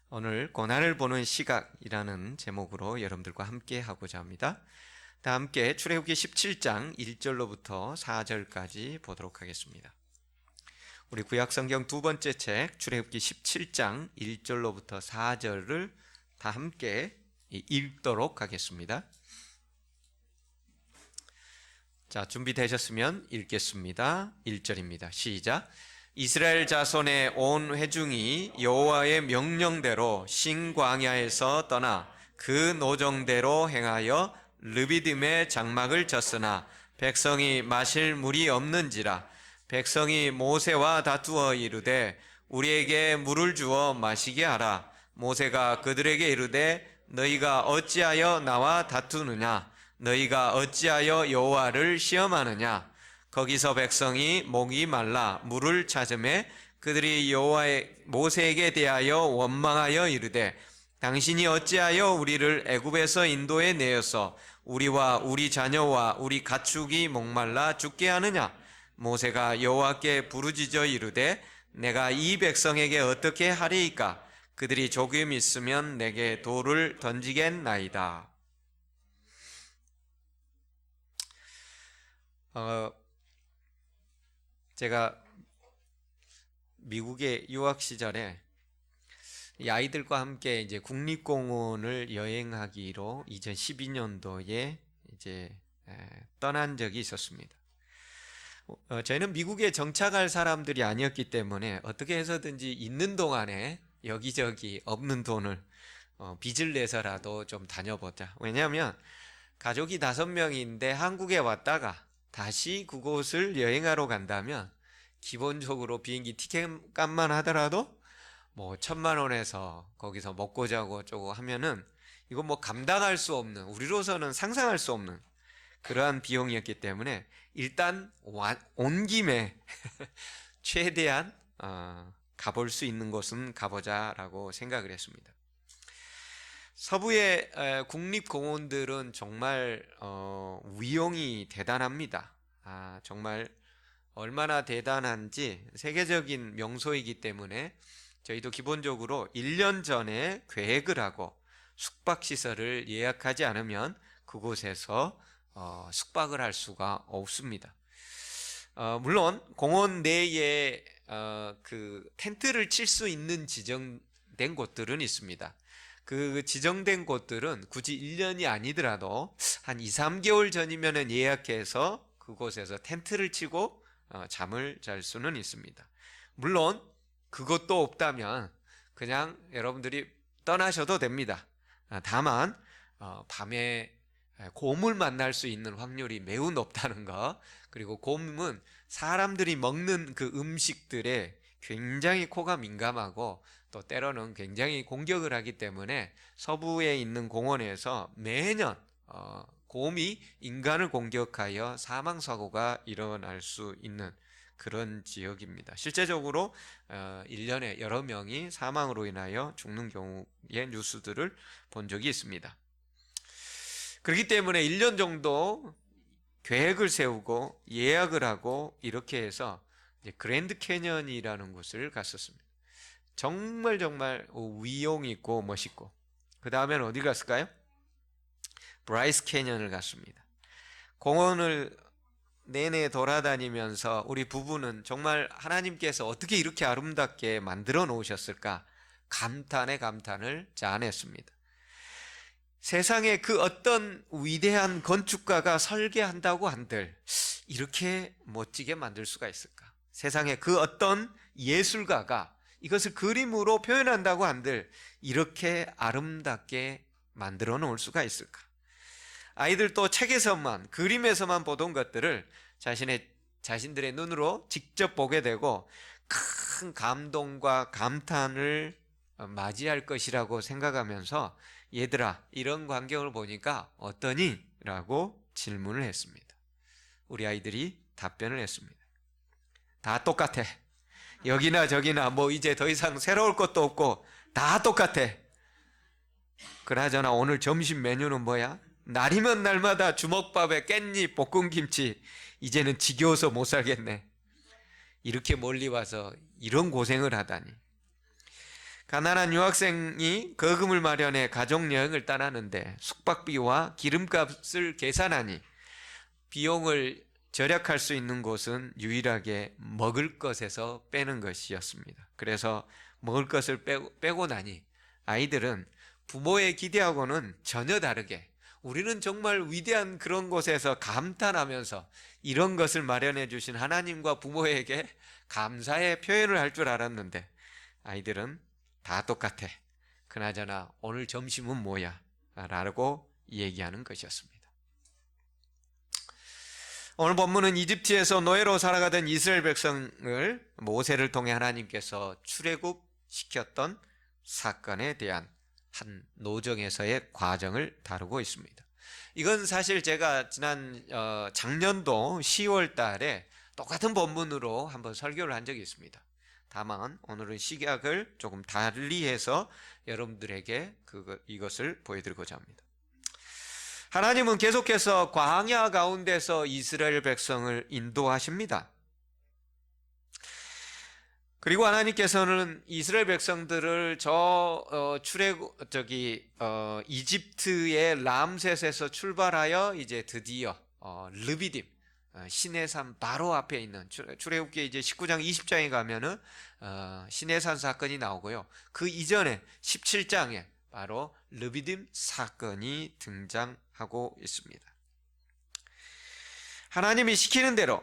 오늘 고난을 보는 시각이라는 제목으로 여러분들과 함께 하고자 합니다. 다 함께 출애굽기 17장 1절로부터 4절까지 보도록 하겠습니다. 우리 구약성경 두 번째 책 출애굽기 17장 1절로부터 4절을 다 함께 읽도록 하겠습니다. 자, 준비되셨으면 읽겠습니다. 1절입니다. 시작. 이스라엘 자손의 온 회중이 여호와의 명령대로 신광야에서 떠나 그 노정대로 행하여 르비딤의 장막을 졌으나 백성이 마실 물이 없는지라. 백성이 모세와 다투어 이르되 우리에게 물을 주어 마시게 하라. 모세가 그들에게 이르되 너희가 어찌하여 나와 다투느냐? 너희가 어찌하여 여호와를 시험하느냐? 거기서 백성이 목이 말라 물을 찾으매 그들이 여호와의 모세에게 대하여 원망하여 이르되 당신이 어찌하여 우리를 애굽에서 인도해 내어서 우리와 우리 자녀와 우리 가축이 목말라 죽게 하느냐? 모세가 여호와께 부르짖어 이르되 내가 이 백성에게 어떻게 하리이까? 그들이 조금 있으면 내게 돌을 던지겠나이다. 제가 미국에 유학 시절에 이 아이들과 함께 이제 국립공원을 여행하기로 2012년도에 이제 떠난 적이 있었습니다. 저희는 미국에 정착할 사람들이 아니었기 때문에 어떻게 해서든지 있는 동안에 여기저기 없는 돈을 빚을 내서라도 좀 다녀보자. 왜냐하면 가족이 5명인데 한국에 왔다가 다시 그곳을 여행하러 간다면 기본적으로 비행기 티켓 값만 하더라도 뭐 1,000만 원에서 거기서 먹고 자고 어쩌고 하면은 이거 뭐 감당할 수 없는, 우리로서는 상상할 수 없는 그러한 비용이었기 때문에 일단 온 김에 최대한 가볼 수 있는 곳은 가보자라고 생각을 했습니다. 서부의 국립공원들은 정말 위용이 대단합니다. 정말 얼마나 대단한지 세계적인 명소이기 때문에 저희도 기본적으로 1년 전에 계획을 하고 숙박시설을 예약하지 않으면 그곳에서 숙박을 할 수가 없습니다. 물론 공원 내에 그 텐트를 칠 수 있는 지정된 곳들은 있습니다. 그 지정된 곳들은 굳이 1년이 아니더라도 한 2, 3개월 전이면 예약해서 그곳에서 텐트를 치고 잠을 잘 수는 있습니다. 물론 그것도 없다면 그냥 여러분들이 떠나셔도 됩니다. 다만 밤에 곰을 만날 수 있는 확률이 매우 높다는 거, 그리고 곰은 사람들이 먹는 그 음식들에 굉장히 코가 민감하고 또 때로는 굉장히 공격을 하기 때문에 서부에 있는 공원에서 매년 곰이 인간을 공격하여 사망사고가 일어날 수 있는 그런 지역입니다. 실제적으로 1년에 여러 명이 사망으로 인하여 죽는 경우의 뉴스들을 본 적이 있습니다. 그렇기 때문에 1년 정도 계획을 세우고 예약을 하고 이렇게 해서 이제 그랜드 캐년이라는 곳을 갔었습니다. 정말 위용 있고 멋있고, 그 다음에는 어디 갔을까요? 브라이스 캐년을 갔습니다. 공원을 내내 돌아다니면서 우리 부부는 정말 하나님께서 어떻게 이렇게 아름답게 만들어 놓으셨을까 감탄에 감탄을 자아냈습니다. 세상에 그 어떤 위대한 건축가가 설계한다고 한들 이렇게 멋지게 만들 수가 있을까? 세상에 그 어떤 예술가가 이것을 그림으로 표현한다고 한들 이렇게 아름답게 만들어 놓을 수가 있을까? 아이들도 책에서만, 그림에서만 보던 것들을 자신들의 눈으로 직접 보게 되고 큰 감동과 감탄을 맞이할 것이라고 생각하면서 얘들아, 이런 광경을 보니까 어떠니? 라고 질문을 했습니다. 우리 아이들이 답변을 했습니다. 다 똑같아. 여기나 저기나 뭐 이제 더 이상 새로울 것도 없고 다 똑같아. 그나저나 오늘 점심 메뉴는 뭐야? 날이면 날마다 주먹밥에 깻잎, 볶음김치, 이제는 지겨워서 못 살겠네. 이렇게 멀리 와서 이런 고생을 하다니. 가난한 유학생이 거금을 마련해 가족여행을 떠나는데 숙박비와 기름값을 계산하니 비용을 절약할 수 있는 곳은 유일하게 먹을 것에서 빼는 것이었습니다. 그래서 먹을 것을 빼고 나니 아이들은 부모의 기대하고는 전혀 다르게 우리는 정말 위대한 그런 곳에서 감탄하면서 이런 것을 마련해 주신 하나님과 부모에게 감사의 표현을 할 줄 알았는데 아이들은 다 똑같아. 그나저나 오늘 점심은 뭐야? 라고 얘기하는 것이었습니다. 오늘 본문은 이집트에서 노예로 살아가던 이스라엘 백성을 모세를 통해 하나님께서 출애굽시켰던 사건에 대한 한 노정에서의 과정을 다루고 있습니다. 이건 사실 제가 지난 작년도 10월 달에 똑같은 본문으로 한번 설교를 한 적이 있습니다. 다만 오늘은 시각을 조금 달리해서 여러분들에게 이것을 보여드리고자 합니다. 하나님은 계속해서 광야 가운데서 이스라엘 백성을 인도하십니다. 그리고 하나님께서는 이스라엘 백성들을 이집트의 람셋에서 출발하여 이제 드디어 르비딤 시내산 바로 앞에 있는 출애굽기 이제 19장 20장에 가면은 시내산 사건이 나오고요. 그 이전에 17장에 바로 르비딤 사건이 등장하고 있습니다. 하나님이 시키는 대로,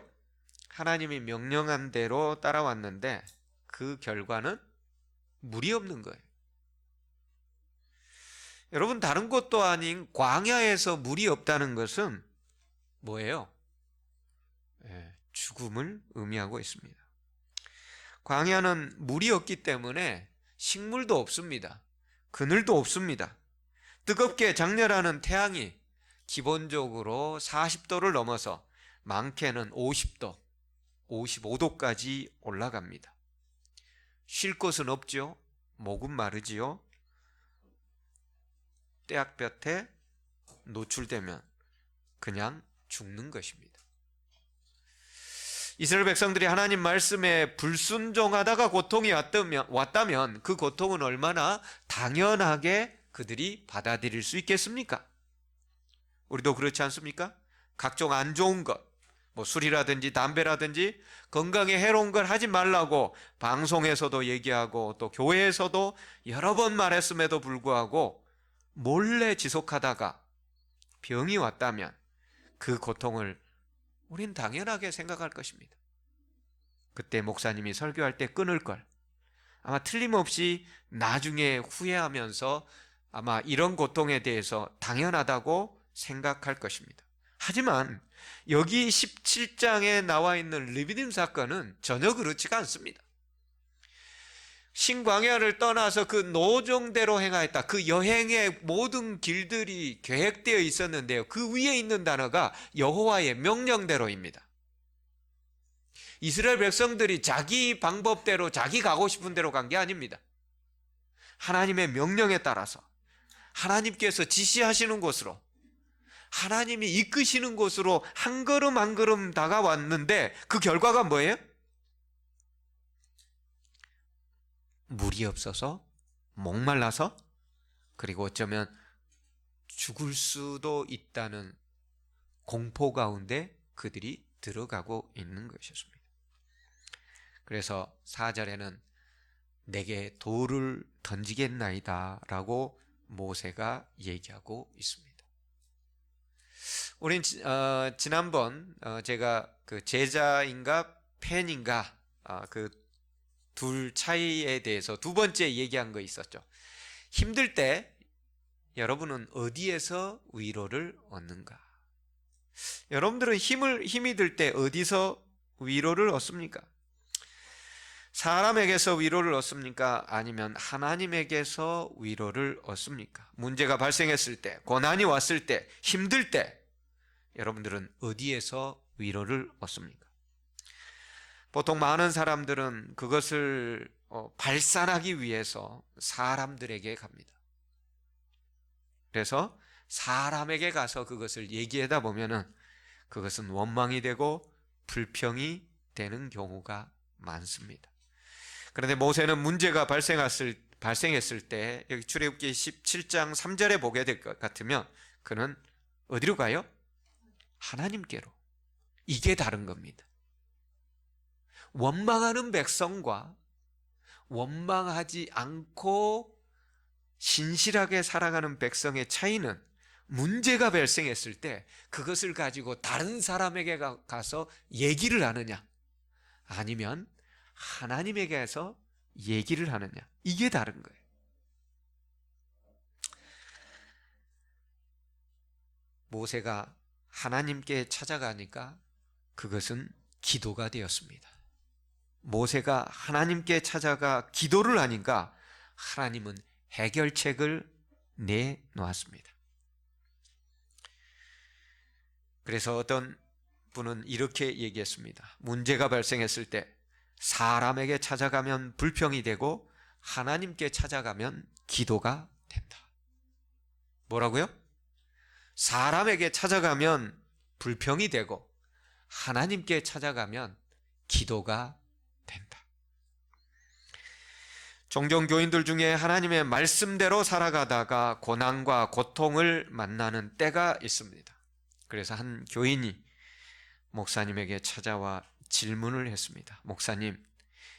하나님이 명령한 대로 따라왔는데 그 결과는 물이 없는 거예요. 여러분, 다른 곳도 아닌 광야에서 물이 없다는 것은 뭐예요? 죽음을 의미하고 있습니다. 광야는 물이 없기 때문에 식물도 없습니다. 그늘도 없습니다. 뜨겁게 장렬하는 태양이 기본적으로 40도를 넘어서 많게는 50도, 55도까지 올라갑니다. 쉴 곳은 없죠. 목은 마르지요. 떼약볕에 노출되면 그냥 죽는 것입니다. 이스라엘 백성들이 하나님 말씀에 불순종하다가 고통이 왔다면 그 고통은 얼마나 당연하게 그들이 받아들일 수 있겠습니까? 우리도 그렇지 않습니까? 각종 안 좋은 것, 술이라든지 담배라든지 건강에 해로운 걸 하지 말라고 방송에서도 얘기하고 또 교회에서도 여러 번 말했음에도 불구하고 몰래 지속하다가 병이 왔다면 그 고통을 우린 당연하게 생각할 것입니다. 그때 목사님이 설교할 때 끊을 걸 아마 틀림없이 나중에 후회하면서 아마 이런 고통에 대해서 당연하다고 생각할 것입니다. 하지만 여기 17장에 나와 있는 르비딤 사건은 전혀 그렇지가 않습니다. 신광야를 떠나서 그 노정대로 행하였다. 그 여행의 모든 길들이 계획되어 있었는데요. 그 위에 있는 단어가 여호와의 명령대로입니다. 이스라엘 백성들이 자기 방법대로 자기 가고 싶은 대로 간 게 아닙니다. 하나님의 명령에 따라서 하나님께서 지시하시는 곳으로 하나님이 이끄시는 곳으로 한 걸음 한 걸음 다가왔는데 그 결과가 뭐예요? 물이 없어서 목말라서 그리고 어쩌면 죽을 수도 있다는 공포 가운데 그들이 들어가고 있는 것이었습니다. 그래서 4절에는 내게 돌을 던지겠나이다 라고 모세가 얘기하고 있습니다. 우린 지난번 제가 그 제자인가 팬인가 그 둘 차이에 대해서 두 번째 얘기한 거 있었죠. 힘들 때 여러분은 어디에서 위로를 얻는가? 여러분들은 힘이 들 때 어디서 위로를 얻습니까? 사람에게서 위로를 얻습니까? 아니면 하나님에게서 위로를 얻습니까? 문제가 발생했을 때, 고난이 왔을 때, 힘들 때 여러분들은 어디에서 위로를 얻습니까? 보통 많은 사람들은 그것을 발산하기 위해서 사람들에게 갑니다. 그래서 사람에게 가서 그것을 얘기하다 보면은 그것은 원망이 되고 불평이 되는 경우가 많습니다. 그런데 모세는 문제가 발생했을 때 여기 출애굽기 17장 3절에 보게 될 것 같으면 그는 어디로 가요? 하나님께로. 이게 다른 겁니다. 원망하는 백성과 원망하지 않고 신실하게 살아가는 백성의 차이는 문제가 발생했을 때 그것을 가지고 다른 사람에게 가서 얘기를 하느냐, 아니면 하나님에게 가서 얘기를 하느냐, 이게 다른 거예요. 모세가 하나님께 찾아가니까 그것은 기도가 되었습니다. 모세가 하나님께 찾아가 기도를 하니까 하나님은 해결책을 내놓았습니다. 그래서 어떤 분은 이렇게 얘기했습니다. 문제가 발생했을 때 사람에게 찾아가면 불평이 되고 하나님께 찾아가면 기도가 된다. 뭐라고요? 사람에게 찾아가면 불평이 되고 하나님께 찾아가면 기도가 된다. 종종 교인들 중에 하나님의 말씀대로 살아가다가 고난과 고통을 만나는 때가 있습니다. 그래서 한 교인이 목사님에게 찾아와 질문을 했습니다. 목사님,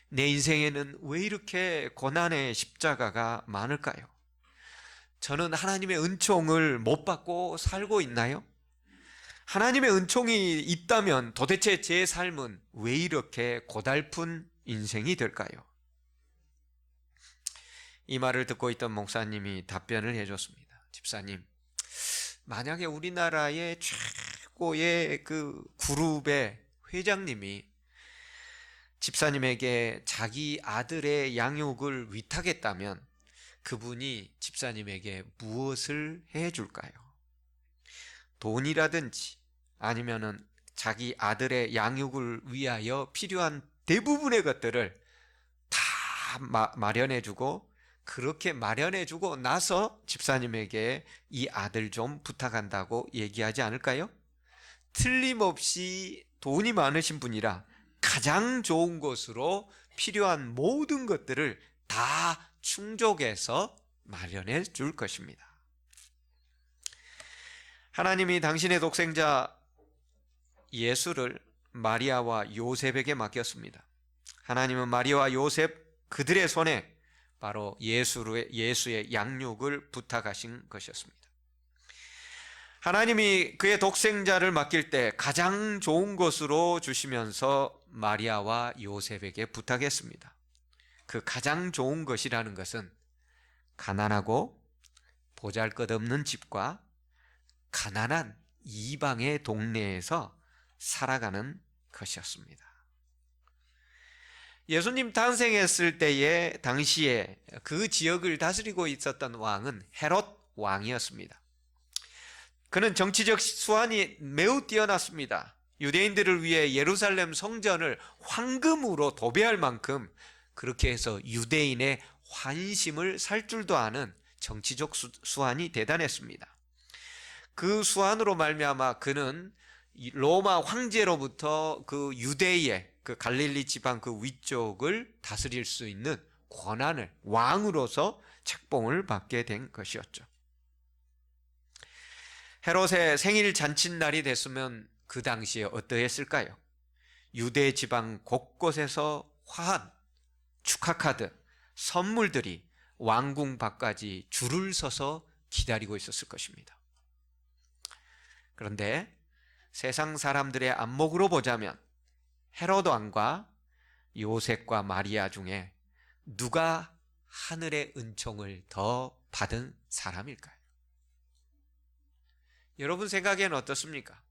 내 인생에는 왜 이렇게 고난의 십자가가 많을까요? 저는 하나님의 은총을 못 받고 살고 있나요? 하나님의 은총이 있다면 도대체 제 삶은 왜 이렇게 고달픈 인생이 될까요? 이 말을 듣고 있던 목사님이 답변을 해줬습니다. 집사님, 만약에 우리나라의 최고의 그 그룹의 회장님이 집사님에게 자기 아들의 양육을 위탁했다면 그분이 집사님에게 무엇을 해줄까요? 돈이라든지 아니면은 자기 아들의 양육을 위하여 필요한 대부분의 것들을 다 마련해주고, 그렇게 마련해주고 나서 집사님에게 이 아들 좀 부탁한다고 얘기하지 않을까요? 틀림없이 돈이 많으신 분이라 가장 좋은 것으로 필요한 모든 것들을 다 충족해서 마련해 줄 것입니다. 하나님이 당신의 독생자 예수를 마리아와 요셉에게 맡겼습니다. 하나님은 마리아와 요셉 그들의 손에 바로 예수의 양육을 부탁하신 것이었습니다. 하나님이 그의 독생자를 맡길 때 가장 좋은 것으로 주시면서 마리아와 요셉에게 부탁했습니다. 그 가장 좋은 것이라는 것은 가난하고 보잘것없는 집과 가난한 이방의 동네에서 살아가는 것이었습니다. 예수님 탄생했을 때에 당시에 그 지역을 다스리고 있었던 왕은 헤롯 왕이었습니다. 그는 정치적 수완이 매우 뛰어났습니다. 유대인들을 위해 예루살렘 성전을 황금으로 도배할 만큼 그렇게 해서 유대인의 환심을 살 줄도 아는 정치적 수완이 대단했습니다. 그 수완으로 말미암아 그는 로마 황제로부터 그 유대의 그 갈릴리 지방 그 위쪽을 다스릴 수 있는 권한을 왕으로서 책봉을 받게 된 것이었죠. 헤롯의 생일 잔칫날이 됐으면 그 당시에 어떠했을까요? 유대 지방 곳곳에서 화환, 축하카드, 선물들이 왕궁 밖까지 줄을 서서 기다리고 있었을 것입니다. 그런데 세상 사람들의 안목으로 보자면 헤롯 왕과 요셉과 마리아 중에 누가 하늘의 은총을 더 받은 사람일까요? 여러분 생각에는 어떻습니까?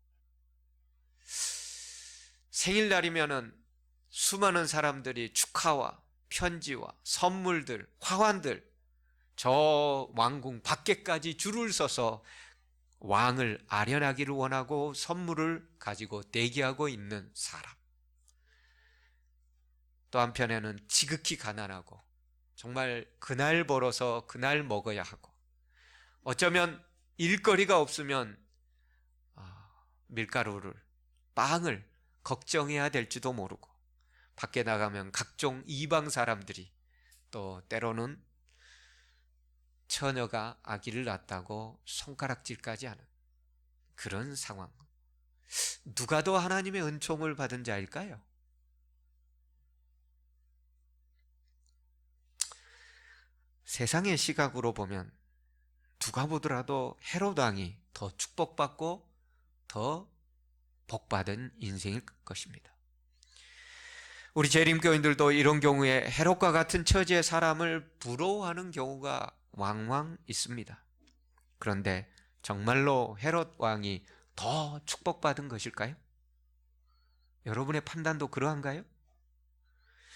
생일날이면은 수많은 사람들이 축하와 편지와 선물들, 화환들 저 왕궁 밖에까지 줄을 서서 왕을 아련하기를 원하고 선물을 가지고 대기하고 있는 사람. 또 한편에는 지극히 가난하고 정말 그날 벌어서 그날 먹어야 하고 어쩌면 일거리가 없으면 밀가루를, 빵을 걱정해야 될지도 모르고, 밖에 나가면 각종 이방 사람들이 또 때로는 처녀가 아기를 낳았다고 손가락질까지 하는 그런 상황. 누가 더 하나님의 은총을 받은 자일까요? 세상의 시각으로 보면 누가 보더라도 헤롯 왕이 더 축복받고 더 복받은 인생일 것입니다. 우리 재림교인들도 이런 경우에 헤롯과 같은 처지의 사람을 부러워하는 경우가 왕왕 있습니다. 그런데 정말로 헤롯 왕이 더 축복받은 것일까요? 여러분의 판단도 그러한가요?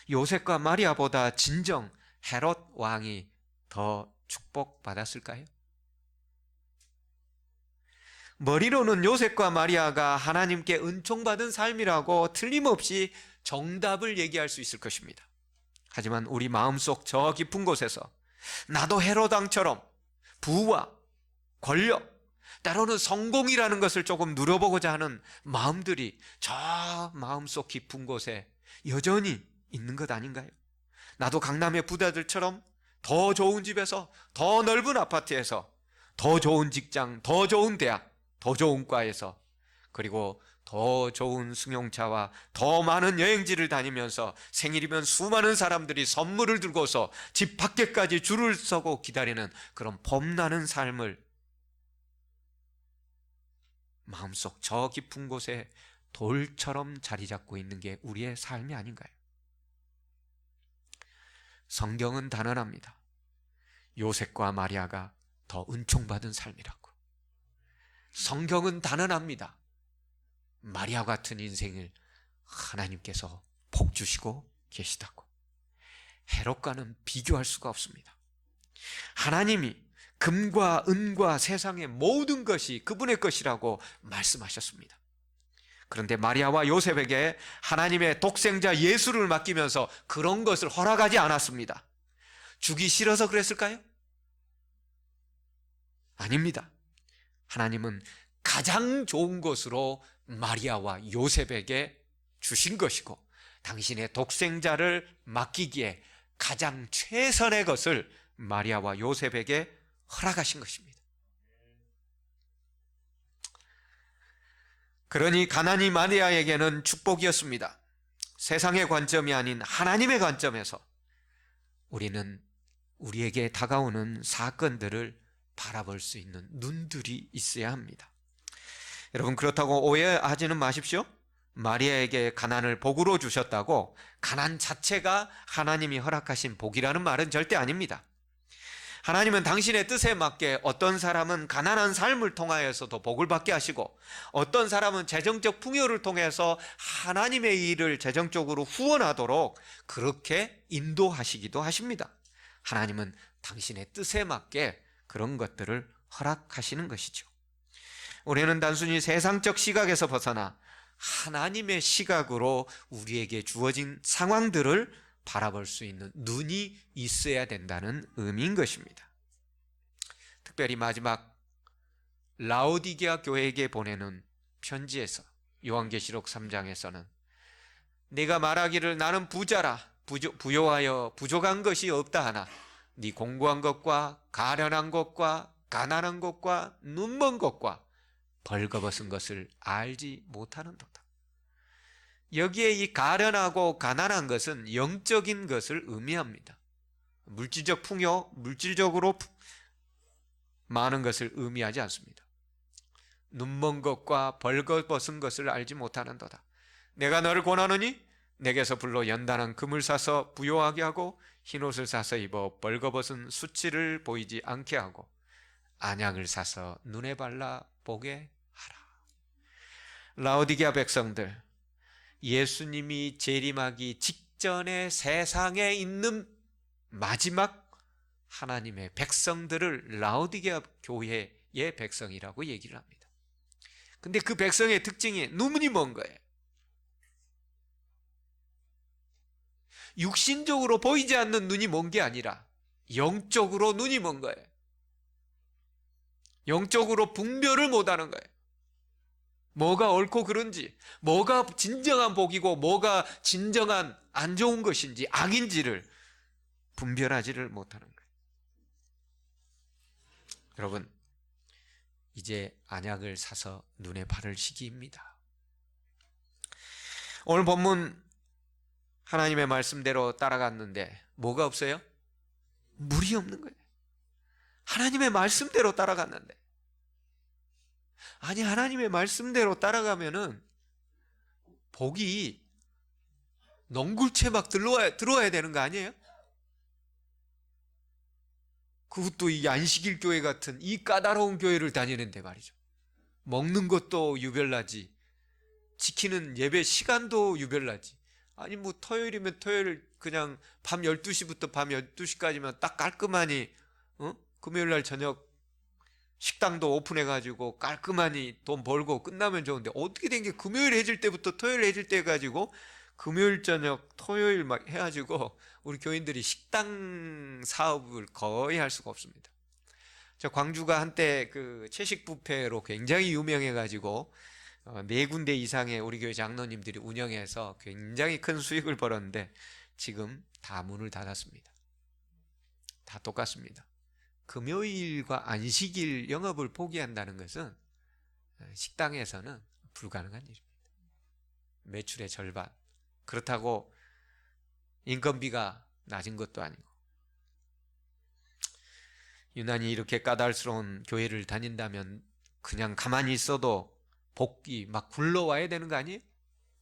요셉과 마리아보다 진정 헤롯 왕이 더 축복받았을까요? 머리로는 요셉과 마리아가 하나님께 은총받은 삶이라고 틀림없이 정답을 얘기할 수 있을 것입니다. 하지만 우리 마음속 저 깊은 곳에서 나도 헤롯 왕처럼 부와 권력, 때로는 성공이라는 것을 조금 누려보고자 하는 마음들이 저 마음속 깊은 곳에 여전히 있는 것 아닌가요? 나도 강남의 부자들처럼 더 좋은 집에서, 더 넓은 아파트에서, 더 좋은 직장, 더 좋은 대학, 더 좋은 과에서, 그리고 더 좋은 승용차와 더 많은 여행지를 다니면서 생일이면 수많은 사람들이 선물을 들고서 집 밖에까지 줄을 서고 기다리는 그런 폼나는 삶을 마음속 저 깊은 곳에 돌처럼 자리 잡고 있는 게 우리의 삶이 아닌가요? 성경은 단언합니다. 요셉과 마리아가 더 은총받은 삶이라고. 성경은 단언합니다. 마리아 같은 인생을 하나님께서 복 주시고 계시다고. 헤롯과는 비교할 수가 없습니다. 하나님이 금과 은과 세상의 모든 것이 그분의 것이라고 말씀하셨습니다. 그런데 마리아와 요셉에게 하나님의 독생자 예수를 맡기면서 그런 것을 허락하지 않았습니다. 주기 싫어서 그랬을까요? 아닙니다. 하나님은 가장 좋은 것으로 마리아와 요셉에게 주신 것이고, 당신의 독생자를 맡기기에 가장 최선의 것을 마리아와 요셉에게 허락하신 것입니다. 그러니 가난이 마리아에게는 축복이었습니다. 세상의 관점이 아닌 하나님의 관점에서 우리는 우리에게 다가오는 사건들을 바라볼 수 있는 눈들이 있어야 합니다. 여러분, 그렇다고 오해하지는 마십시오. 마리아에게 가난을 복으로 주셨다고 가난 자체가 하나님이 허락하신 복이라는 말은 절대 아닙니다. 하나님은 당신의 뜻에 맞게 어떤 사람은 가난한 삶을 통하여서도 복을 받게 하시고, 어떤 사람은 재정적 풍요를 통해서 하나님의 일을 재정적으로 후원하도록 그렇게 인도하시기도 하십니다. 하나님은 당신의 뜻에 맞게 그런 것들을 허락하시는 것이죠. 우리는 단순히 세상적 시각에서 벗어나 하나님의 시각으로 우리에게 주어진 상황들을 바라볼 수 있는 눈이 있어야 된다는 의미인 것입니다. 특별히 마지막 라오디게아 교회에게 보내는 편지에서 요한계시록 3장에서는 네가 말하기를 나는 부자라 부요하여 부족한 것이 없다 하나 네 공부한 것과 가련한 것과 가난한 것과 눈먼 것과 벌거벗은 것을 알지 못하는도다. 여기에 이 가련하고 가난한 것은 영적인 것을 의미합니다. 물질적 풍요, 물질적으로 많은 것을 의미하지 않습니다. 눈먼 것과 벌거벗은 것을 알지 못하는도다. 내가 너를 권하노니 내게서 불러 연단한 금을 사서 부요하게 하고 흰옷을 사서 입어 벌거벗은 수치를 보이지 않게 하고 안약을 사서 눈에 발라 보게 하라. 라오디게아 백성들, 예수님이 재림하기 직전에 세상에 있는 마지막 하나님의 백성들을 라오디게아 교회의 백성이라고 얘기를 합니다. 근데 그 백성의 특징이 눈이 먼 거예요. 육신적으로 보이지 않는 눈이 먼 게 아니라 영적으로 눈이 먼 거예요. 영적으로 분별을 못하는 거예요. 뭐가 옳고 그른지, 뭐가 진정한 복이고 뭐가 진정한 안 좋은 것인지 악인지를 분별하지를 못하는 거예요. 여러분, 이제 안약을 사서 눈에 바를 시기입니다. 오늘 본문 하나님의 말씀대로 따라갔는데 뭐가 없어요? 물이 없는 거예요. 하나님의 말씀대로 따라갔는데, 아니 하나님의 말씀대로 따라가면은 복이 넝굴채 막 들어와야 되는 거 아니에요? 그것도 이 안식일 교회 같은 이 까다로운 교회를 다니는데 말이죠. 먹는 것도 유별나지, 지키는 예배 시간도 유별나지. 아니 뭐 토요일이면 토요일 그냥 밤 12시부터 밤 12시까지면 딱 깔끔하니, 금요일 날 저녁 식당도 오픈해가지고 깔끔하니 돈 벌고 끝나면 좋은데, 어떻게 된 게 금요일 해질 때부터 토요일 해질 때 해가지고 금요일 저녁 토요일 막 해가지고 우리 교인들이 식당 사업을 거의 할 수가 없습니다. 저 광주가 한때 그 채식 뷔페로 굉장히 유명해가지고 4군데 이상의 우리 교회 장로님들이 운영해서 굉장히 큰 수익을 벌었는데 지금 다 문을 닫았습니다. 다 똑같습니다. 금요일과 안식일 영업을 포기한다는 것은 식당에서는 불가능한 일입니다. 매출의 절반. 그렇다고 인건비가 낮은 것도 아니고. 유난히 이렇게 까다로운 교회를 다닌다면 그냥 가만히 있어도 복이 막 굴러와야 되는 거 아니에요?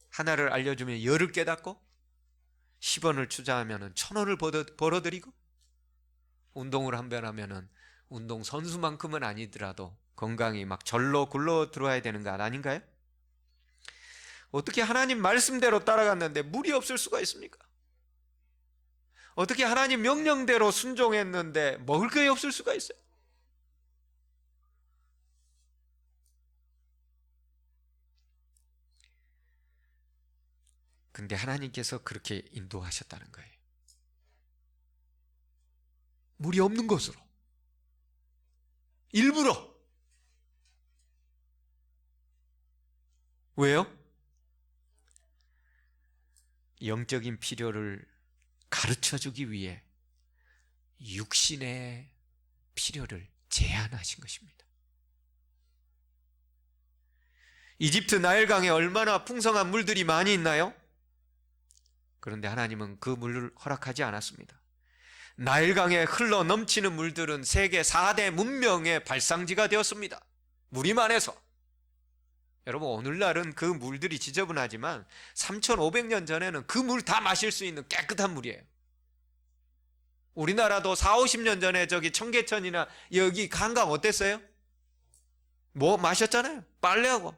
하나를 알려주면 열을 깨닫고, 10원을 투자하면 1,000원을 벌어들이고, 운동을 한 번 하면 운동 선수만큼은 아니더라도 건강이 막 절로 굴러 들어와야 되는 거 아닌가요? 어떻게 하나님 말씀대로 따라갔는데 물이 없을 수가 있습니까? 어떻게 하나님 명령대로 순종했는데 먹을 게 없을 수가 있어요? 근데 하나님께서 그렇게 인도하셨다는 거예요. 물이 없는 곳으로 일부러. 왜요? 영적인 필요를 가르쳐주기 위해 육신의 필요를 제한하신 것입니다. 이집트 나일강에 얼마나 풍성한 물들이 많이 있나요? 그런데 하나님은 그 물을 허락하지 않았습니다. 나일강에 흘러 넘치는 물들은 세계 4대 문명의 발상지가 되었습니다. 물이 많아서. 여러분, 오늘날은 그 물들이 지저분하지만 3,500년 전에는 그 물 다 마실 수 있는 깨끗한 물이에요. 우리나라도 4, 50년 전에 저기 청계천이나 여기 한강 어땠어요? 뭐 마셨잖아요. 빨래하고.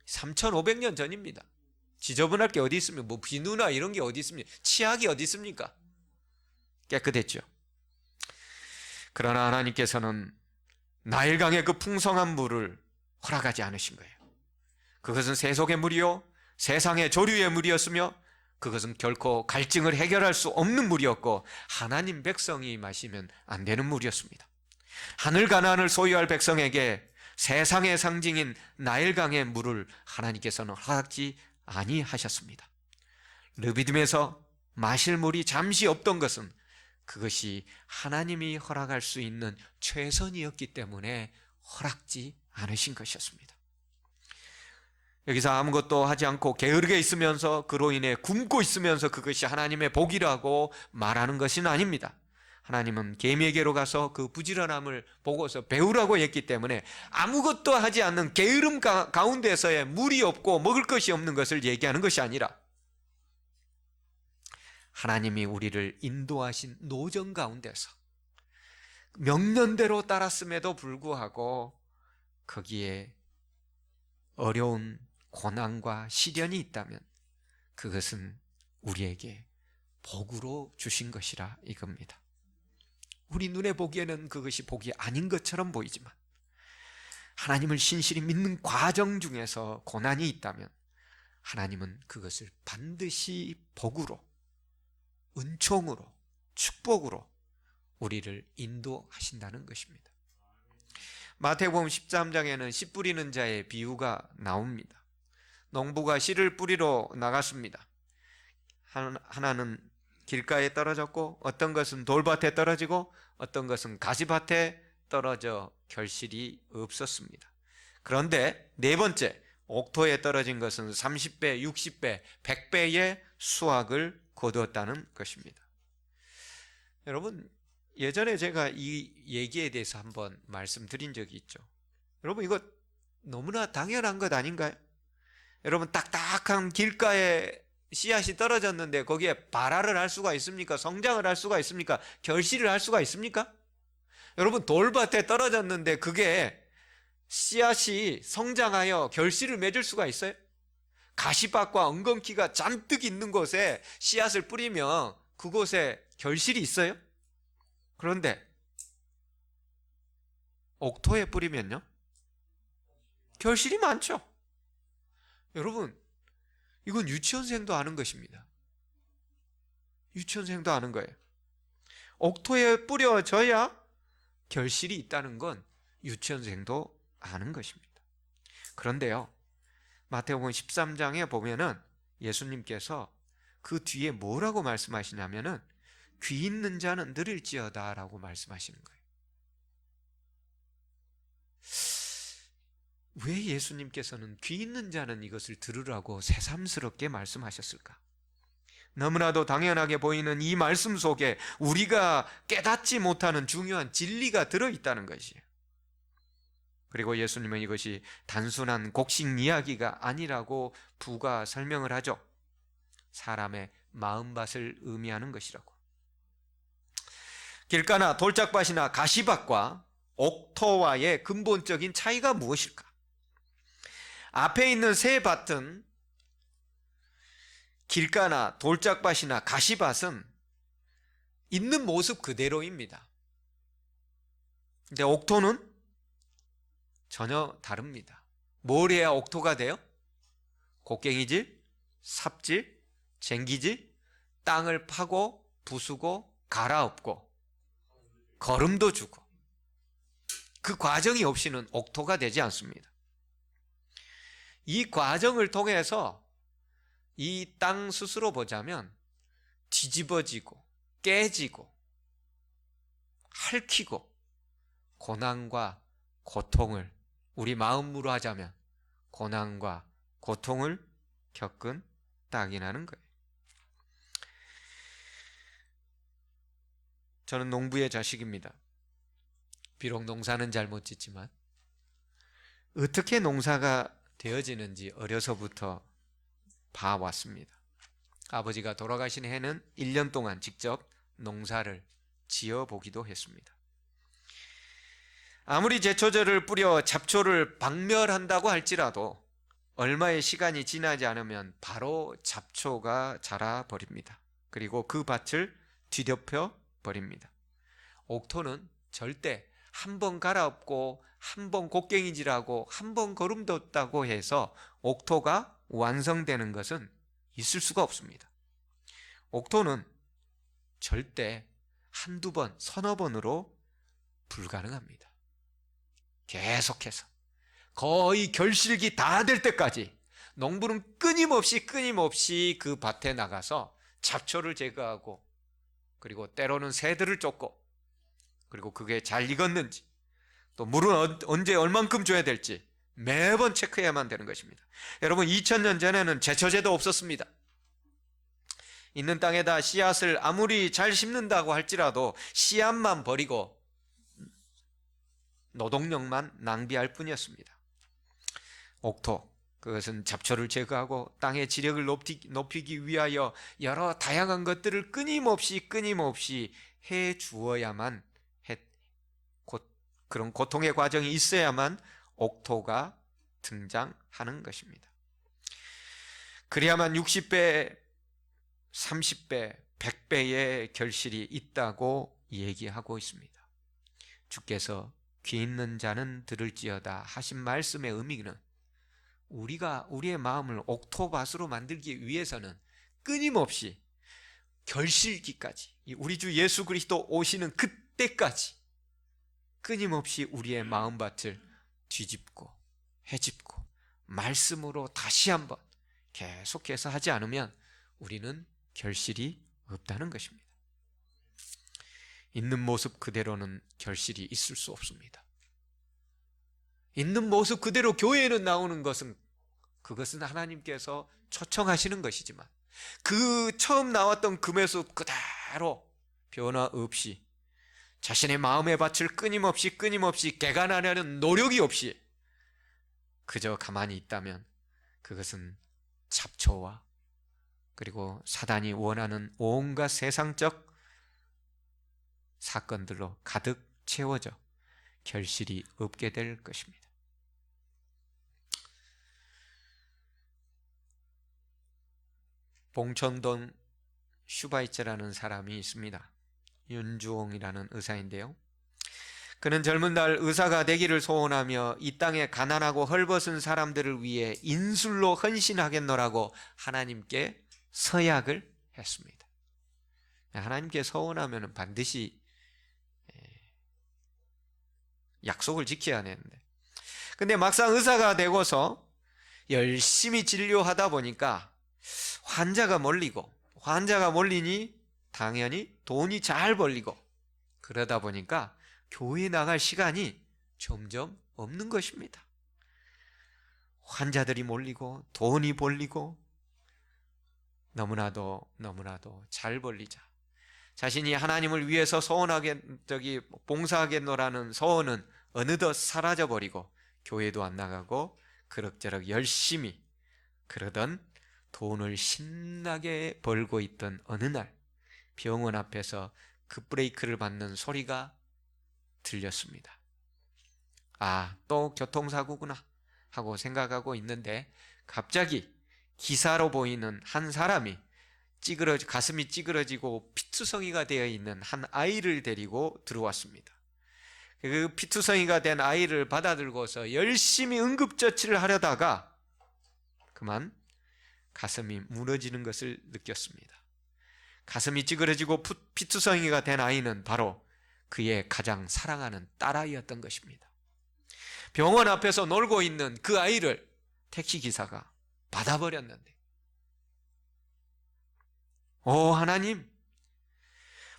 3,500년 전입니다. 지저분할 게 어디 있습니까? 뭐 비누나 이런 게 어디 있습니까? 치약이 어디 있습니까? 깨끗했죠. 그러나 하나님께서는 나일강의 그 풍성한 물을 허락하지 않으신 거예요. 그것은 세속의 물이요, 세상의 조류의 물이었으며, 그것은 결코 갈증을 해결할 수 없는 물이었고, 하나님 백성이 마시면 안 되는 물이었습니다. 하늘 가나안을 소유할 백성에게 세상의 상징인 나일강의 물을 하나님께서는 허락지 아니하셨습니다. 르비딤에서 마실 물이 잠시 없던 것은 그것이 하나님이 허락할 수 있는 최선이었기 때문에 허락지 않으신 것이었습니다. 여기서 아무것도 하지 않고 게으르게 있으면서 그로 인해 굶고 있으면서 그것이 하나님의 복이라고 말하는 것은 아닙니다. 하나님은 개미에게로 가서 그 부지런함을 보고서 배우라고 했기 때문에 아무것도 하지 않는 게으름 가운데서의 물이 없고 먹을 것이 없는 것을 얘기하는 것이 아니라, 하나님이 우리를 인도하신 노정 가운데서 명령대로 따랐음에도 불구하고 거기에 어려운 고난과 시련이 있다면 그것은 우리에게 복으로 주신 것이라 이겁니다. 우리 눈에 보기에는 그것이 복이 아닌 것처럼 보이지만 하나님을 신실히 믿는 과정 중에서 고난이 있다면 하나님은 그것을 반드시 복으로, 은총으로, 축복으로 우리를 인도하신다는 것입니다. 마태복음 13장에는 씨 뿌리는 자의 비유가 나옵니다. 농부가 씨를 뿌리러 나갔습니다. 하나는 길가에 떨어졌고, 어떤 것은 돌밭에 떨어지고, 어떤 것은 가시밭에 떨어져 결실이 없었습니다. 그런데 네 번째, 옥토에 떨어진 것은 30배, 60배, 100배의 수확을 거두었다는 것입니다. 여러분, 예전에 제가 이 얘기에 대해서 한번 말씀드린 적이 있죠. 여러분, 이거 너무나 당연한 것 아닌가요? 여러분, 딱딱한 길가에 씨앗이 떨어졌는데 거기에 발화를 할 수가 있습니까? 성장을 할 수가 있습니까? 결실을 할 수가 있습니까? 여러분, 돌밭에 떨어졌는데 그게 씨앗이 성장하여 결실을 맺을 수가 있어요? 가시밭과 엉겅퀴가 잔뜩 있는 곳에 씨앗을 뿌리면 그곳에 결실이 있어요? 그런데 옥토에 뿌리면요? 결실이 많죠. 여러분, 이건 유치원생도 아는 것입니다. 유치원생도 아는 거예요. 옥토에 뿌려져야 결실이 있다는 건 유치원생도 아는 것입니다. 그런데요, 마태복음 13장에 보면은 예수님께서 그 뒤에 뭐라고 말씀하시냐면은 귀 있는 자는 들을지어다 라고 말씀하시는 거예요. 왜 예수님께서는 귀 있는 자는 이것을 들으라고 새삼스럽게 말씀하셨을까? 너무나도 당연하게 보이는 이 말씀 속에 우리가 깨닫지 못하는 중요한 진리가 들어있다는 것이에요. 그리고 예수님은 이것이 단순한 곡식 이야기가 아니라고 부가 설명을 하죠. 사람의 마음밭을 의미하는 것이라고. 길가나 돌짝밭이나 가시밭과 옥토와의 근본적인 차이가 무엇일까? 앞에 있는 세 밭은, 길가나 돌짝밭이나 가시밭은 있는 모습 그대로입니다. 근데 옥토는 전혀 다릅니다. 뭘 해야 옥토가 돼요? 곡괭이질, 삽질, 쟁기질, 땅을 파고 부수고 갈아엎고 거름도 주고, 그 과정이 없이는 옥토가 되지 않습니다. 이 과정을 통해서 이 땅 스스로 보자면 뒤집어지고 깨지고 핥히고 고난과 고통을, 우리 마음으로 하자면 고난과 고통을 겪은 땅이라는 거예요. 저는 농부의 자식입니다. 비록 농사는 잘 못 짓지만 어떻게 농사가 되어지는지 어려서부터 봐왔습니다. 아버지가 돌아가신 해는 1년 동안 직접 농사를 지어보기도 했습니다. 아무리 제초제를 뿌려 잡초를 박멸한다고 할지라도 얼마의 시간이 지나지 않으면 바로 잡초가 자라버립니다. 그리고 그 밭을 뒤덮여 버립니다. 옥토는 절대 한 번 갈아엎고 한 번 곡괭이질하고 한 번 거름뒀다고 해서 옥토가 완성되는 것은 있을 수가 없습니다. 옥토는 절대 한두 번, 서너 번으로 불가능합니다. 계속해서 거의 결실기 다 될 때까지 농부는 끊임없이 그 밭에 나가서 잡초를 제거하고, 그리고 때로는 새들을 쫓고, 그리고 그게 잘 익었는지, 또 물은 언제 얼만큼 줘야 될지 매번 체크해야만 되는 것입니다. 여러분, 2000년 전에는 제초제도 없었습니다. 있는 땅에다 씨앗을 아무리 잘 심는다고 할지라도 씨앗만 버리고 노동력만 낭비할 뿐이었습니다. 옥토, 그것은 잡초를 제거하고 땅의 지력을 높이기 위하여 여러 다양한 것들을 끊임없이 해 주어야만 그런 고통의 과정이 있어야만 옥토가 등장하는 것입니다. 그래야만 60배, 30배, 100배의 결실이 있다고 얘기하고 있습니다. 주께서 귀 있는 자는 들을지어다 하신 말씀의 의미는 우리가 우리의 마음을 옥토밭으로 만들기 위해서는 끊임없이 결실기까지, 우리 주 예수 그리스도 오시는 때까지 끊임없이 우리의 마음밭을 뒤집고 헤집고 말씀으로 다시 한번 계속해서 하지 않으면 우리는 결실이 없다는 것입니다. 있는 모습 그대로는 결실이 있을 수 없습니다. 있는 모습 그대로 교회에는 나오는 것은 그것은 하나님께서 초청하시는 것이지만 그 처음 나왔던 그 모습 그대로 변화 없이 자신의 마음의 밭을 끊임없이 개간하려는 노력이 없이 그저 가만히 있다면 그것은 잡초와 그리고 사단이 원하는 온갖 세상적 사건들로 가득 채워져 결실이 없게 될 것입니다. 봉천동 슈바이처라는 사람이 있습니다. 윤주홍이라는 의사인데요. 그는 젊은 날 의사가 되기를 소원하며 이 땅에 가난하고 헐벗은 사람들을 위해 인술로 헌신하겠노라고 하나님께 서약을 했습니다. 하나님께 서원하면 반드시 약속을 지켜야 하는데, 근데 막상 의사가 되고서 열심히 진료하다 보니까 환자가 몰리니 당연히 돈이 잘 벌리고, 그러다 보니까 교회에 나갈 시간이 점점 없는 것입니다. 환자들이 몰리고 돈이 벌리고 너무나도 잘 벌리자 자신이 하나님을 위해서 봉사하겠노라는 소원은 어느덧 사라져버리고 교회도 안 나가고 그럭저럭 열심히 그러던 돈을 신나게 벌고 있던 어느 날 병원 앞에서 급브레이크를 받는 소리가 들렸습니다. 아, 또 교통사고구나 하고 생각하고 있는데 갑자기 기사로 보이는 한 사람이 가슴이 찌그러지고 피투성이가 되어 있는 한 아이를 데리고 들어왔습니다. 그 피투성이가 된 아이를 받아들고서 열심히 응급처치를 하려다가 그만 가슴이 무너지는 것을 느꼈습니다. 가슴이 찌그러지고 피투성이가 된 아이는 바로 그의 가장 사랑하는 딸아이였던 것입니다. 병원 앞에서 놀고 있는 그 아이를 택시기사가 받아버렸는데, 오 하나님,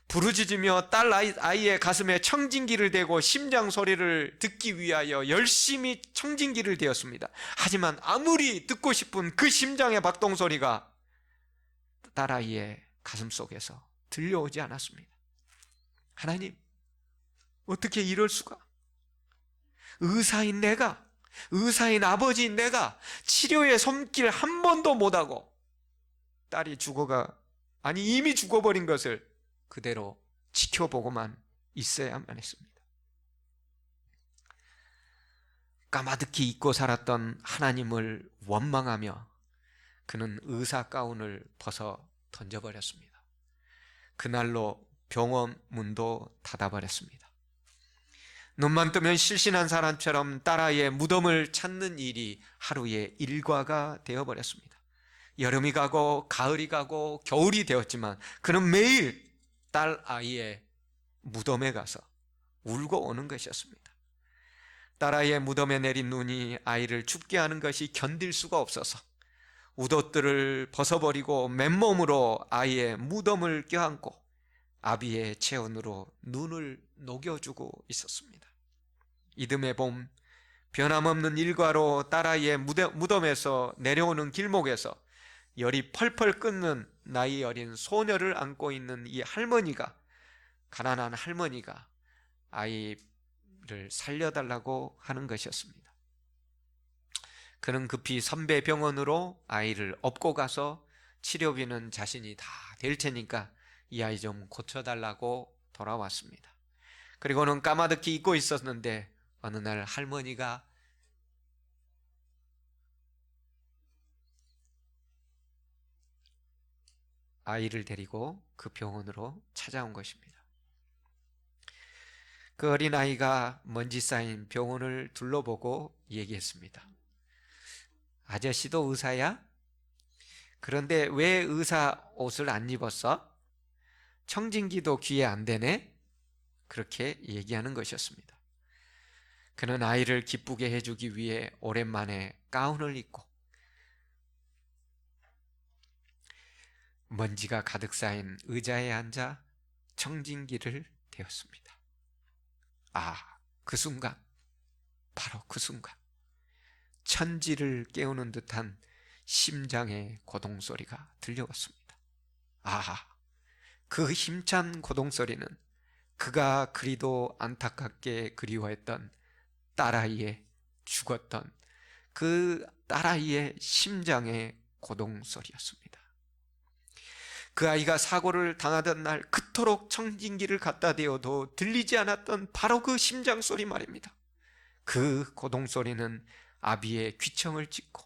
부르짖으며 딸 아이의 가슴에 청진기를 대고 심장 소리를 듣기 위하여 열심히 청진기를 대었습니다. 하지만 아무리 듣고 싶은 그 심장의 박동 소리가 딸 아이의 가슴 속에서 들려오지 않았습니다. 하나님, 어떻게 이럴 수가? 의사인 아버지인 내가 치료의 손길 한 번도 못하고 딸이 이미 죽어버린 것을 그대로 지켜보고만 있어야만 했습니다. 까마득히 잊고 살았던 하나님을 원망하며 그는 의사 가운을 벗어 던져버렸습니다. 그날로 병원 문도 닫아버렸습니다. 눈만 뜨면 실신한 사람처럼 딸아이의 무덤을 찾는 일이 하루의 일과가 되어버렸습니다. 여름이 가고 가을이 가고 겨울이 되었지만 그는 매일 딸아이의 무덤에 가서 울고 오는 것이었습니다. 딸아이의 무덤에 내린 눈이 아이를 춥게 하는 것이 견딜 수가 없어서 웃옷들을 벗어버리고 맨몸으로 아이의 무덤을 껴안고 아비의 체온으로 눈을 녹여주고 있었습니다. 이듬해 봄 변함없는 일과로 딸아이의 무덤에서 내려오는 길목에서 열이 펄펄 끓는 나이 어린 소녀를 안고 있는 이 할머니가, 가난한 할머니가 아이를 살려달라고 하는 것이었습니다. 그는 급히 선배 병원으로 아이를 업고 가서 치료비는 자신이 다 될 테니까 이 아이 좀 고쳐달라고 돌아왔습니다. 그리고는 까마득히 잊고 있었는데 어느 날 할머니가 아이를 데리고 그 병원으로 찾아온 것입니다. 그 어린아이가 먼지 쌓인 병원을 둘러보고 얘기했습니다. 아저씨도 의사야? 그런데 왜 의사 옷을 안 입었어? 청진기도 귀에 안 대네? 그렇게 얘기하는 것이었습니다. 그는 아이를 기쁘게 해주기 위해 오랜만에 가운을 입고 먼지가 가득 쌓인 의자에 앉아 청진기를 대었습니다. 그 순간, 바로 그 순간 천지를 깨우는 듯한 심장의 고동소리가 들려왔습니다. 그 힘찬 고동소리는 그가 그리도 안타깝게 그리워했던 딸아이의 죽었던 그 딸아이의 심장의 고동소리였습니다. 그 아이가 사고를 당하던 날 그토록 청진기를 갖다 대어도 들리지 않았던 바로 그 심장 소리 말입니다. 그 고동소리는 아비의 귀청을 찢고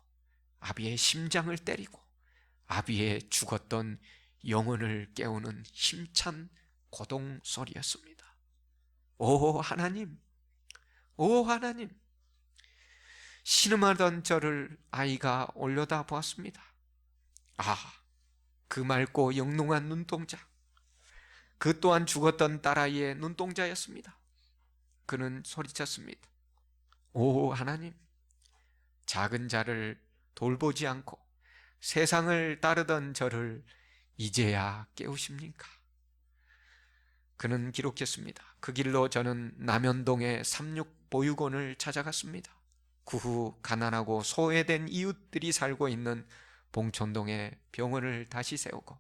아비의 심장을 때리고 아비의 죽었던 영혼을 깨우는 힘찬 고동소리였습니다. 오 하나님, 오 하나님, 신음하던 저를 아이가 올려다 보았습니다. 그 맑고 영롱한 눈동자, 그 또한 죽었던 딸아이의 눈동자였습니다. 그는 소리쳤습니다. 오 하나님, 작은 자를 돌보지 않고 세상을 따르던 저를 이제야 깨우십니까? 그는 기록했습니다. 그 길로 저는 남현동의 삼육보육원을 찾아갔습니다. 그 후 가난하고 소외된 이웃들이 살고 있는 봉천동의 병원을 다시 세우고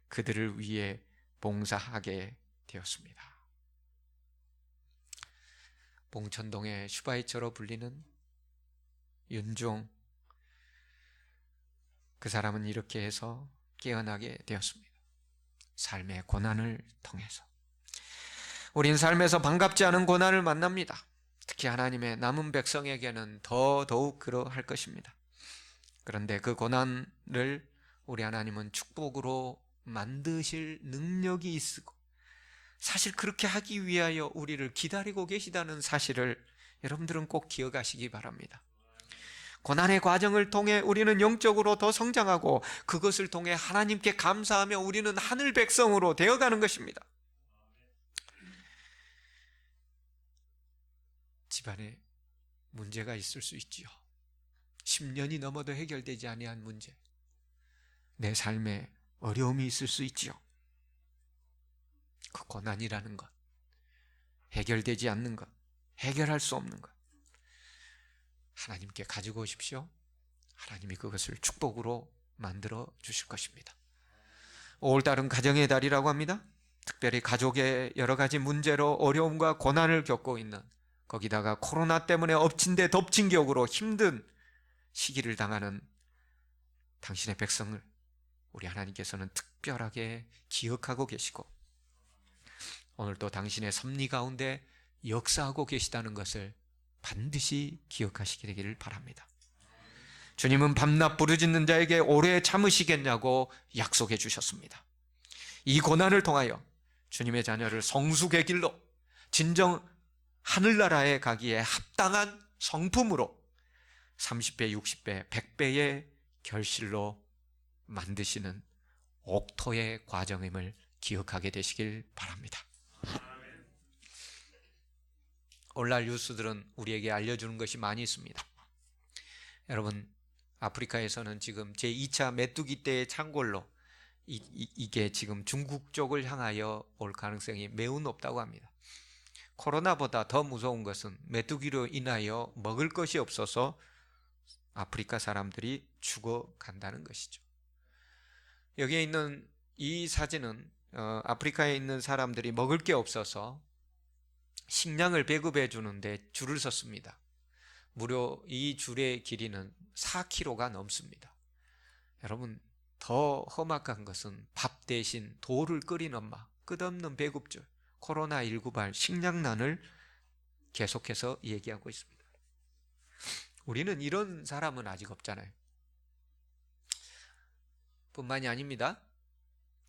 그들을 위해 봉사하게 되었습니다. 봉천동의 슈바이처로 불리는 윤종, 그 사람은 이렇게 해서 깨어나게 되었습니다. 삶의 고난을 통해서. 우린 삶에서 반갑지 않은 고난을 만납니다. 특히 하나님의 남은 백성에게는 더더욱 그러할 것입니다. 그런데 그 고난을 우리 하나님은 축복으로 만드실 능력이 있고 사실 그렇게 하기 위하여 우리를 기다리고 계시다는 사실을 여러분들은 꼭 기억하시기 바랍니다. 고난의 과정을 통해 우리는 영적으로 더 성장하고 그것을 통해 하나님께 감사하며 우리는 하늘 백성으로 되어가는 것입니다. 집안에 문제가 있을 수 있지요. 10년이 넘어도 해결되지 아니한 문제, 내 삶에 어려움이 있을 수 있지요. 그 고난이라는 것, 해결되지 않는 것, 해결할 수 없는 것, 하나님께 가지고 오십시오. 하나님이 그것을 축복으로 만들어 주실 것입니다. 5월달은 가정의 달이라고 합니다. 특별히 가족의 여러 가지 문제로 어려움과 고난을 겪고 있는, 거기다가 코로나 때문에 엎친 데 덮친 격으로 힘든 시기를 당하는 당신의 백성을 우리 하나님께서는 특별하게 기억하고 계시고 오늘도 당신의 섭리 가운데 역사하고 계시다는 것을 반드시 기억하시게 되기를 바랍니다. 주님은 밤낮 부르짖는 자에게 오래 참으시겠냐고 약속해 주셨습니다. 이 고난을 통하여 주님의 자녀를 성숙의 길로 진정 하늘나라에 가기에 합당한 성품으로 30배, 60배, 100배의 결실로 만드시는 옥토의 과정임을 기억하게 되시길 바랍니다. 오늘날 뉴스들은 우리에게 알려주는 것이 많이 있습니다. 여러분, 아프리카에서는 지금 제2차 메뚜기 떼의 창궐로 이게 지금 중국 쪽을 향하여 올 가능성이 매우 높다고 합니다. 코로나보다 더 무서운 것은 메뚜기로 인하여 먹을 것이 없어서 아프리카 사람들이 죽어간다는 것이죠. 여기에 있는 이 사진은 아프리카에 있는 사람들이 먹을 게 없어서 식량을 배급해 주는데 줄을 섰습니다. 무려 이 줄의 길이는 4km가 넘습니다. 여러분, 더 험악한 것은 밥 대신 돌을 끓인 엄마, 끝없는 배급줄, 코로나19발 식량난을 계속해서 얘기하고 있습니다. 우리는 이런 사람은 아직 없잖아요. 뿐만이 아닙니다.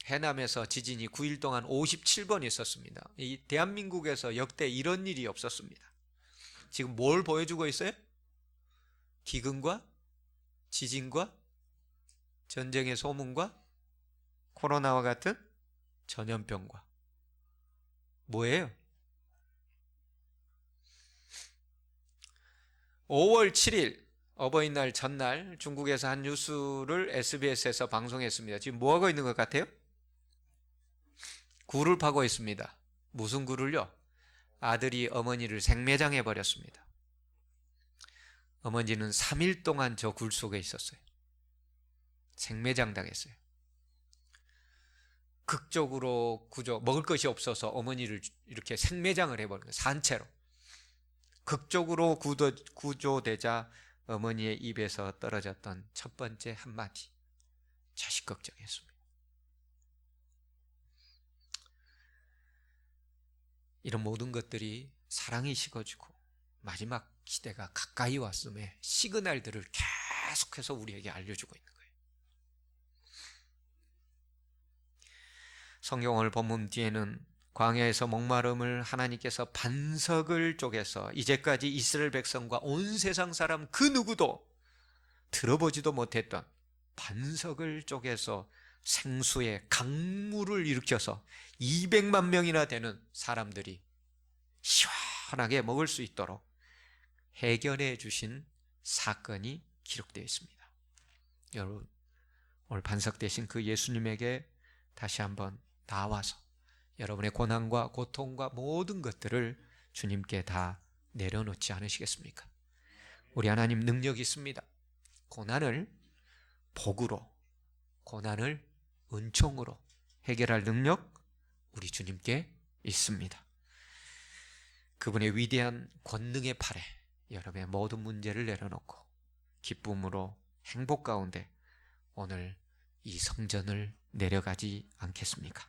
해남에서 지진이 9일 동안 57번 있었습니다. 이 대한민국에서 역대 이런 일이 없었습니다. 지금 뭘 보여주고 있어요? 기근과 지진과 전쟁의 소문과 코로나와 같은 전염병과 뭐예요? 5월 7일 어버이날 전날 중국에서 한 뉴스를 SBS에서 방송했습니다. 지금 뭐 하고 있는 것 같아요? 굴을 파고 있습니다. 무슨 굴을요? 아들이 어머니를 생매장해 버렸습니다. 어머니는 3일 동안 저 굴 속에 있었어요. 생매장 당했어요. 극적으로 먹을 것이 없어서 어머니를 이렇게 생매장을 해버린 거예요. 산채로. 극적으로 구조되자 어머니의 입에서 떨어졌던 첫 번째 한마디, 자식 걱정했습니다. 이런 모든 것들이 사랑이 식어지고 마지막 시대가 가까이 왔음에 시그널들을 계속해서 우리에게 알려주고 있는 거예요. 성경 오늘 본문 뒤에는 광야에서 목마름을 하나님께서 반석을 쪼개서 이제까지 이스라엘 백성과 온 세상 사람 그 누구도 들어보지도 못했던 반석을 쪼개서 생수의 강물을 일으켜서 200만 명이나 되는 사람들이 시원하게 먹을 수 있도록 해결해 주신 사건이 기록되어 있습니다. 여러분, 오늘 반석 되신 그 예수님에게 다시 한번 나와서 여러분의 고난과 고통과 모든 것들을 주님께 다 내려놓지 않으시겠습니까? 우리 하나님 능력이 있습니다. 고난을 복으로, 고난을 은총으로 해결할 능력 우리 주님께 있습니다. 그분의 위대한 권능의 팔에 여러분의 모든 문제를 내려놓고 기쁨으로 행복 가운데 오늘 이 성전을 내려가지 않겠습니까?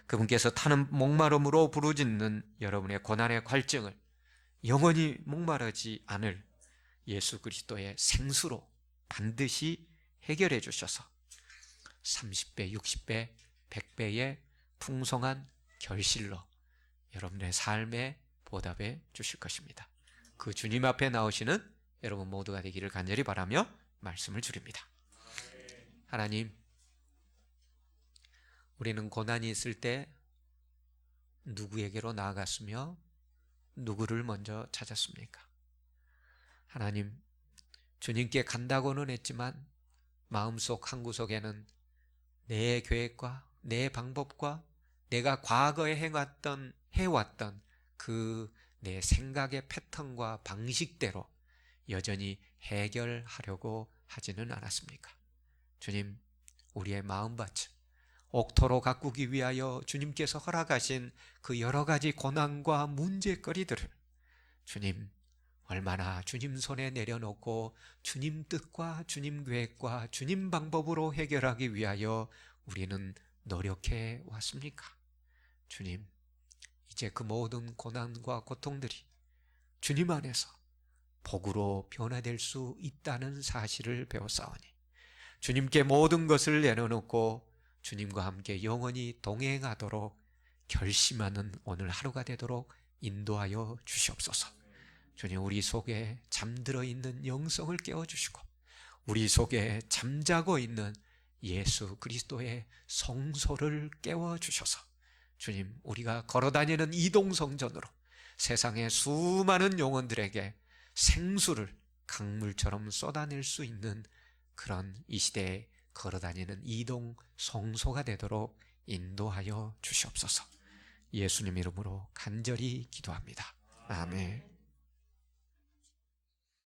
그분께서 타는 목마름으로 부르짖는 여러분의 고난의 갈증을 영원히 목마르지 않을 예수 그리스도의 생수로 반드시 해결해 주셔서 30배, 60배, 100배의 풍성한 결실로 여러분의 삶에 보답해 주실 것입니다. 그 주님 앞에 나오시는 여러분 모두가 되기를 간절히 바라며 말씀을 드립니다. 하나님, 우리는 고난이 있을 때 누구에게로 나아갔으며 누구를 먼저 찾았습니까? 하나님, 주님께 간다고는 했지만 마음속 한구석에는 내 계획과 내 방법과 내가 과거에 해왔던 그 내 생각의 패턴과 방식대로 여전히 해결하려고 하지는 않았습니까? 주님, 우리의 마음밭을 옥토로 가꾸기 위하여 주님께서 허락하신 그 여러 가지 고난과 문제거리들을 주님, 얼마나 주님 손에 내려놓고 주님 뜻과 주님 계획과 주님 방법으로 해결하기 위하여 우리는 노력해 왔습니까? 주님, 이제 그 모든 고난과 고통들이 주님 안에서 복으로 변화될 수 있다는 사실을 배웠사오니 주님께 모든 것을 내려놓고 주님과 함께 영원히 동행하도록 결심하는 오늘 하루가 되도록 인도하여 주시옵소서. 주님, 우리 속에 잠들어 있는 영성을 깨워주시고 우리 속에 잠자고 있는 예수 그리스도의 성소를 깨워주셔서 주님, 우리가 걸어다니는 이동성전으로 세상의 수많은 영혼들에게 생수를 강물처럼 쏟아낼 수 있는 그런 이 시대에 걸어다니는 이동성소가 되도록 인도하여 주시옵소서. 예수님 이름으로 간절히 기도합니다. 아멘.